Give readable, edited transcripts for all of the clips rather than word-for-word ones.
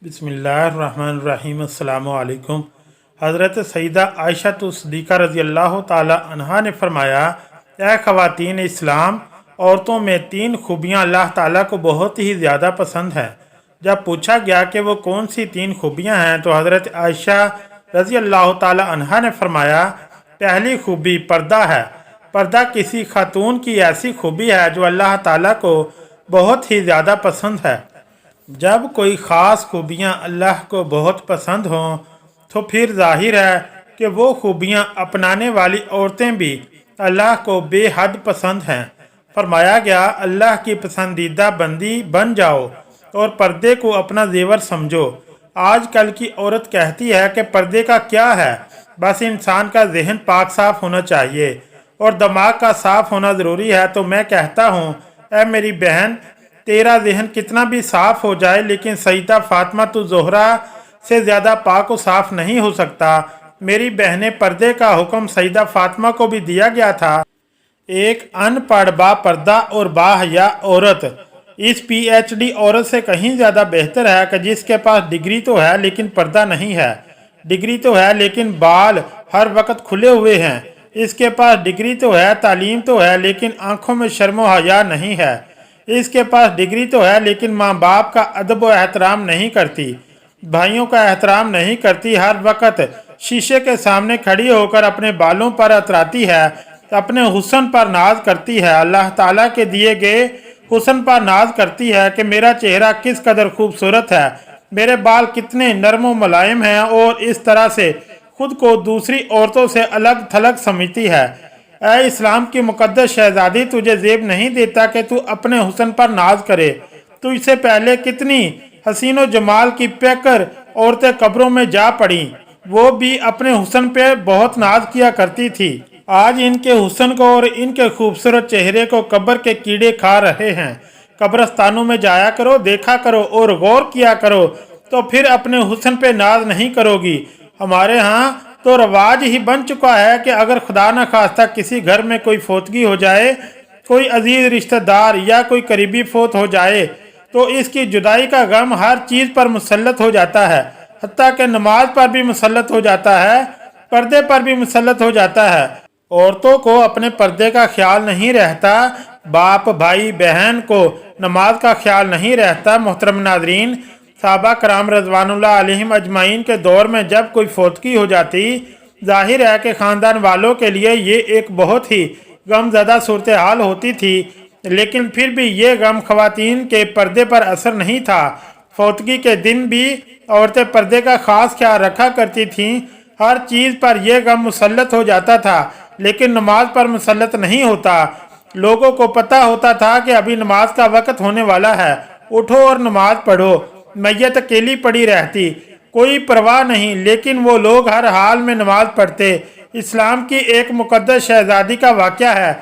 बिस्मिल्लाहिर्रहमानिर्रहीम। अस्सलामु अलैकुम। हज़रत सईदा आयशा सिद्दीक़ा रज़ी अल्लाह ताला अन्हा ने फरमाया, ऐ ख़वातीन इस्लाम, औरतों में 3 खूबियाँ अल्लाह ताला को बहुत ही ज़्यादा पसंद हैं। जब पूछा गया कि वो कौन सी 3 खूबियाँ हैं तो हज़रत आयशा रज़ी अल्लाह ताला अन्हा ने फरमाया, पहली खूबी पर्दा है। पर्दा किसी खातून की ऐसी खूबी है जो अल्लाह ताला को बहुत ही ज़्यादा पसंद है। जब कोई ख़ास खूबियाँ अल्लाह को बहुत पसंद हों तो फिर जाहिर है कि वो खूबियाँ अपनाने वाली औरतें भी अल्लाह को बेहद पसंद हैं। फरमाया गया, अल्लाह की पसंदीदा बंदी बन जाओ और पर्दे को अपना जेवर समझो। आजकल की औरत कहती है कि पर्दे का क्या है, बस इंसान का जहन पाक साफ होना चाहिए और दिमाग का साफ होना ज़रूरी है। तो मैं कहता हूँ, ऐ मेरी बहन, तेरा जहन कितना भी साफ हो जाए लेकिन सईदा फातिमा तो ज़ोहरा से ज़्यादा पाक व साफ नहीं हो सकता। मेरी बहने, पर्दे का हुक्म सईदा फातिमा को भी दिया गया था। एक अनपढ़ बापर्दा और बाहया औरत इस पीएचडी औरत से कहीं ज़्यादा बेहतर है कि जिसके पास डिग्री तो है लेकिन पर्दा नहीं है। डिग्री तो है लेकिन बाल हर वक्त खुले हुए हैं। इसके पास डिग्री तो है, तालीम तो है, लेकिन आंखों में शर्म व हया नहीं है। इसके पास डिग्री तो है लेकिन माँ बाप का अदब व एहतराम नहीं करती, भाइयों का एहतराम नहीं करती, हर वक्त शीशे के सामने खड़ी होकर अपने बालों पर अतराती है, अपने हुस्न पर नाज करती है, अल्लाह ताला के दिए गए हुस्न पर नाज करती है कि मेरा चेहरा किस कदर खूबसूरत है, मेरे बाल कितने नरम व मुलायम हैं, और इस तरह से खुद को दूसरी औरतों से अलग थलग समझती है। ऐ इस्लाम की मुकद्दस शहजादी, तुझे जेब नहीं देता कि तू अपने हुस्न पर नाज करे। तो इससे पहले कितनी हसीनो जमाल की पैकर औरतें कब्रों में जा पड़ी, वो भी अपने हुस्न पे बहुत नाज किया करती थी। आज इनके हुस्न को और इनके खूबसूरत चेहरे को कब्र के कीड़े खा रहे हैं। कब्रस्तानों में जाया करो, देखा करो और गौर किया करो, तो फिर अपने हुस्न पे नाज नहीं करोगी। हमारे यहाँ तो रवाज ही बन चुका है कि अगर खुदा न खास्ता किसी घर में कोई फोतगी हो जाए, कोई अजीज रिश्तेदार या कोई करीबी फोत हो जाए, तो इसकी जुदाई का गम हर चीज़ पर मुसल्लत हो जाता है, हत्ता कि नमाज पर भी मुसल्लत हो जाता है, पर्दे पर भी मुसल्लत हो जाता है। औरतों को अपने पर्दे का ख्याल नहीं रहता, बाप भाई बहन को नमाज का ख्याल नहीं रहता। मोहतरम नाज़रीन, सहाबा कराम रज़वानुल्लाह अलैहिम अजमाइन के दौर में जब कोई फौतगी हो जाती, जाहिर है कि ख़ानदान वालों के लिए ये एक बहुत ही गमज़दा सूरत हाल होती थी, लेकिन फिर भी ये गम ख़वातीन के पर्दे पर असर नहीं था। फौतगी के दिन भी औरतें पर्दे का ख़ास ख्याल रखा करती थीं। हर चीज़ पर यह गम मुसल्लत हो जाता था लेकिन नमाज पर मुसल्लत नहीं होता। लोगों को पता होता था कि अभी नमाज का वक़्त होने वाला है, उठो और नमाज पढ़ो। मैयत अकेली पड़ी रहती, कोई परवाह नहीं, लेकिन वो लोग हर हाल में नमाज पढ़ते। इस्लाम की एक मुकद्दस शहजादी का वाक़या है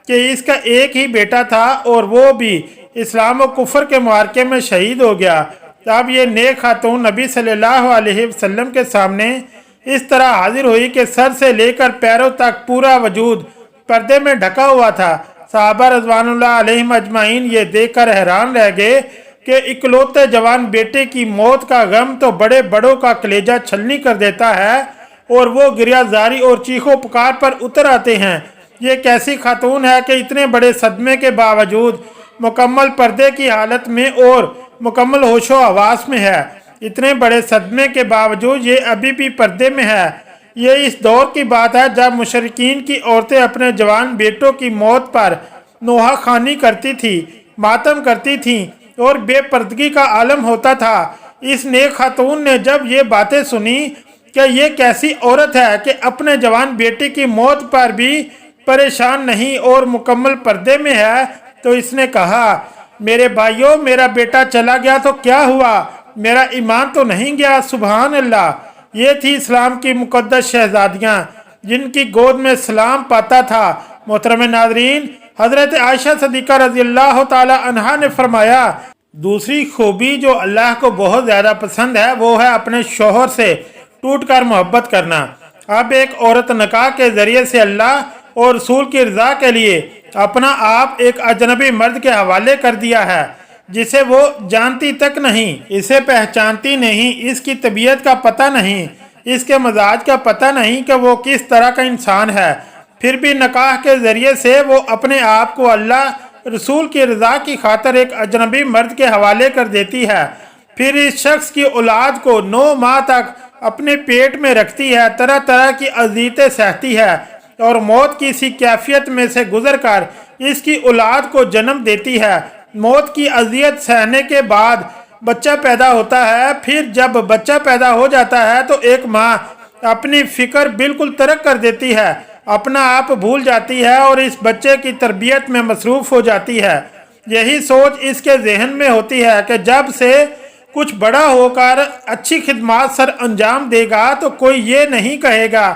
कि इसका एक ही बेटा था और वो भी इस्लाम और कुफर के मुआरके में शहीद हो गया। तब ये नेक खातून नबी सल्लल्लाहु अलैहि वसल्लम के सामने इस तरह हाजिर हुई कि सर से लेकर पैरों तक पूरा वजूद पर्दे में ढका हुआ था। सहाबा रज़वानुल्लाह अलैहिम अजमाइन ये देखकर हैरान रह गए कि इकलौते जवान बेटे की मौत का गम तो बड़े बड़ों का कलेजा छलनी कर देता है और वो गिरियाजारी और चीखों पुकार पर उतर आते हैं। ये कैसी खातून है कि इतने बड़े सदमे के बावजूद मुकम्मल पर्दे की हालत में और मुकम्मल होशो हवास में है। इतने बड़े सदमे के बावजूद ये अभी भी पर्दे में है। ये इस दौर की बात है जब मुशरिकीन की औरतें अपने जवान बेटों की मौत पर नोहा खानी करती थी, मातम करती थीं और बेपर्दगी का आलम होता था। इस नेक खातून ने जब ये बातें सुनी कि ये कैसी औरत है कि अपने जवान बेटे की मौत पर भी परेशान नहीं और मुकम्मल पर्दे में है, तो इसने कहा, मेरे भाइयों, मेरा बेटा चला गया तो क्या हुआ, मेरा ईमान तो नहीं गया। सुभान अल्लाह। ये थी इस्लाम की मुकद्दस शहजादियाँ जिनकी गोद में सलाम पाता था। मोहतरम नाज़रीन, हज़रत आयशा सिद्दीक़ा रज़ी अल्लाह ताला अन्हा ने फरमाया, दूसरी खूबी जो अल्लाह को बहुत ज़्यादा पसंद है वो है अपने शोहर से टूट कर मोहब्बत करना। अब एक औरत निकाह के ज़रिए से अल्लाह और रसूल की रज़ा के लिए अपना आप एक अजनबी मर्द के हवाले कर दिया है, जिसे वो जानती तक नहीं, इसे पहचानती नहीं, इसकी तबीयत का पता नहीं, इसके मजाज का पता नहीं कि वो किस तरह का इंसान है। फिर भी निकाह के ज़रिए से वो अपने आप को अल्लाह रसूल की रज़ा की खातिर एक अजनबी मर्द के हवाले कर देती है। फिर इस शख्स की औलाद को 9 माह तक अपने पेट में रखती है, तरह तरह की अज़ियतें सहती है और मौत की इसी कैफियत में से गुजर कर इसकी औलाद को जन्म देती है। मौत की अज़ियत सहने के बाद बच्चा पैदा होता है। फिर जब बच्चा पैदा हो जाता है तो एक माँ अपनी फिक्र बिल्कुल तर्क कर देती है, अपना आप भूल जाती है और इस बच्चे की तरबियत में मसरूफ़ हो जाती है। यही सोच इसके जहन में होती है कि जब से कुछ बड़ा होकर अच्छी खिदमत सर अंजाम देगा तो कोई ये नहीं कहेगा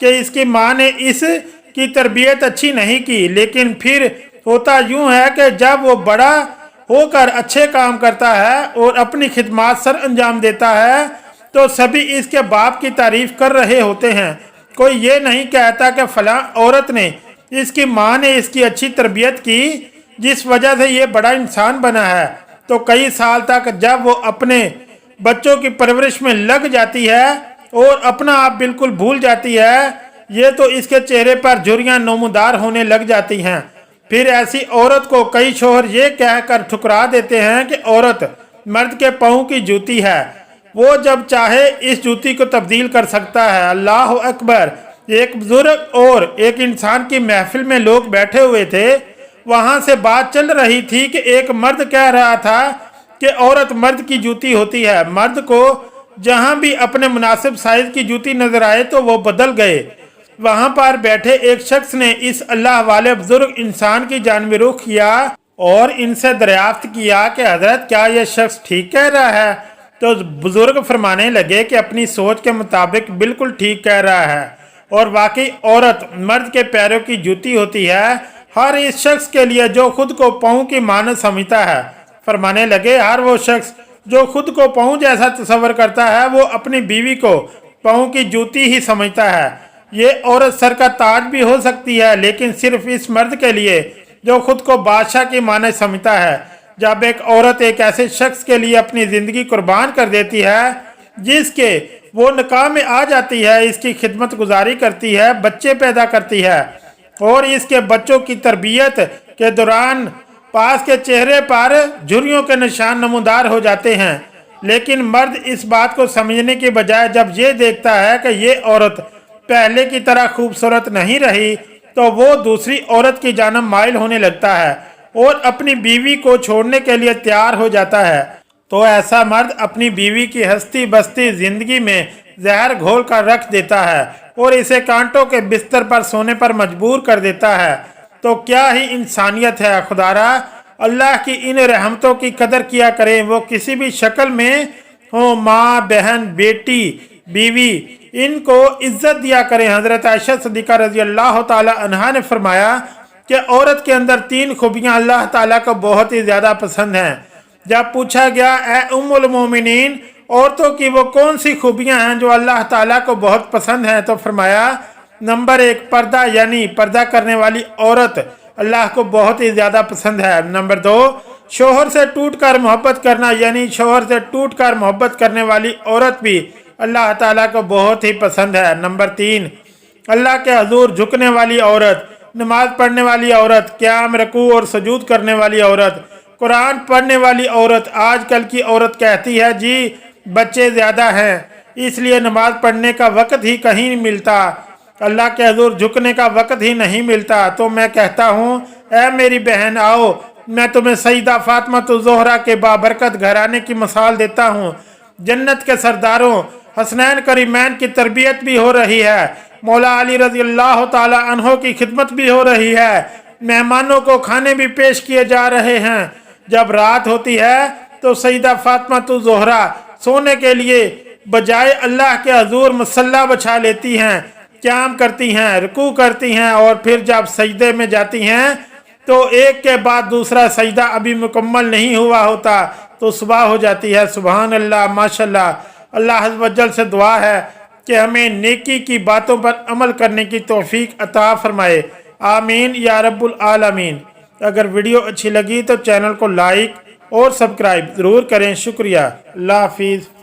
कि इसकी माँ ने इसकी तरबियत अच्छी नहीं की। लेकिन फिर होता यूँ है कि जब वो बड़ा होकर अच्छे काम करता है और अपनी खिदमत सर अंजाम देता है तो सभी इसके बाप की तारीफ कर रहे होते हैं। कोई ये नहीं कहता कि फलां औरत ने, इसकी माँ ने इसकी अच्छी तरबियत की जिस वजह से ये बड़ा इंसान बना है। तो कई साल तक जब वो अपने बच्चों की परवरिश में लग जाती है और अपना आप बिल्कुल भूल जाती है, ये तो इसके चेहरे पर झुर्रियाँ नमूदार होने लग जाती हैं। फिर ऐसी औरत को कई शोहर ये कहकर ठुकरा देते हैं कि औरत मर्द के पाँव की जूती है, वो जब चाहे इस जूती को तब्दील कर सकता है। अल्लाह अकबर। एक बुजुर्ग और एक इंसान की महफिल में लोग बैठे हुए थे। वहाँ से बात चल रही थी कि एक मर्द कह रहा था कि औरत मर्द की जूती होती है। मर्द को जहाँ भी अपने मुनासिब साइज की जूती नजर आए तो वो बदल गए। वहाँ पर बैठे एक शख्स ने इस अल्लाह वाले बुजुर्ग इंसान की जानिब रुख किया और इनसे दरियाफ्त किया कि हजरत क्या यह शख्स ठीक कह रहा है? तो बुजुर्ग फरमाने लगे कि अपनी सोच के मुताबिक बिल्कुल ठीक कह रहा है और वाकई औरत मर्द के पैरों की जूती होती है हर इस शख्स के लिए जो खुद को पाँव की मानद समझता है। फरमाने लगे हर वो शख्स जो खुद को पाँव जैसा तस्वर करता है वो अपनी बीवी को पाँव की जूती ही समझता है। ये औरत सर का ताज भी हो सकती है लेकिन सिर्फ इस मर्द के लिए जो खुद को बादशाह की मानद समझता है। जब एक औरत एक ऐसे शख्स के लिए अपनी ज़िंदगी कुर्बान कर देती है जिसके वो निकाह में आ जाती है, इसकी खिदमत गुजारी करती है, बच्चे पैदा करती है और इसके बच्चों की तरबियत के दौरान पास के चेहरे पर झुर्रियों के निशान नमूदार हो जाते हैं। लेकिन मर्द इस बात को समझने के बजाय जब ये देखता है कि ये औरत पहले की तरह खूबसूरत नहीं रही तो वो दूसरी औरत की जानब माइल होने लगता है और अपनी बीवी को छोड़ने के लिए तैयार हो जाता है। तो ऐसा मर्द अपनी बीवी की हस्ती बस्ती जिंदगी में जहर घोल कर रख देता है और इसे कांटों के बिस्तर पर सोने पर मजबूर कर देता है। तो क्या ही इंसानियत है। खुदारा अल्लाह की इन रहमतों की कदर किया करें, वो किसी भी शक्ल में हो, माँ बहन बेटी बीवी, इनको इज्जत दिया करें। हजरत आयशा सिद्दीक़ा रज़ी अल्लाह ताला अन्हा ने फरमाया कि औरत के अंदर 3 खूबियाँ अल्लाह ताला को बहुत ही ज़्यादा पसंद हैं। जब पूछा गया ए उम्मुल मोमिनीन, औरतों की वो कौन सी खूबियाँ हैं जो अल्लाह ताला को बहुत पसंद हैं, तो फरमाया नंबर 1 पर्दा, यानी पर्दा करने वाली औरत अल्लाह को बहुत ही ज़्यादा पसंद है। नंबर 2 शोहर से टूट कर मोहब्बत करना, यानी शोहर से टूट कर मोहब्बत करने वाली औरत भी अल्लाह ताला को बहुत ही पसंद है। नंबर 3 अल्लाह के हजूर झुकने वाली औरत, नमाज पढ़ने वाली औरत, क़याम रकू और सजूद करने वाली औरत, कुरान पढ़ने वाली औरत। आजकल की औरत कहती है जी बच्चे ज़्यादा हैं इसलिए नमाज पढ़ने का वक़्त ही कहीं नहीं मिलता, अल्लाह के हजूर झुकने का वक़्त ही नहीं मिलता। तो मैं कहता हूँ ऐ मेरी बहन आओ, मैं तुम्हें सईदा फातिमा ज़ोहरा के बाबरकत घराने की मिसाल देता हूँ। जन्नत के सरदारों हसनैन करीमैन की तरबियत भी हो रही है, मौला अली रज़ी अल्लाह ताला अन्हो की खिदमत भी हो रही है, मेहमानों को खाने भी पेश किए जा रहे हैं। जब रात होती है तो सईदा फातिमा ज़ोहरा सोने के लिए बजाय अल्लाह के हजूर मसल्ला बिछा लेती हैं, क़याम करती हैं, रुकू करती हैं और फिर जब सजदे में जाती हैं तो एक के बाद दूसरा सजदा अभी मुकम्मल नहीं हुआ होता तो सुबह हो जाती है। सुभान अल्लाह, माशाल्लाह। अल्लाह अज़्ज़ व जल से दुआ है कि हमें नेकी की बातों पर अमल करने की तौफीक अता फरमाए। आमीन या रब्बुल आलमीन। अगर वीडियो अच्छी लगी तो चैनल को लाइक اور سبسکرائب ضرور کریں۔ شکریہ۔ اللہ حافظ۔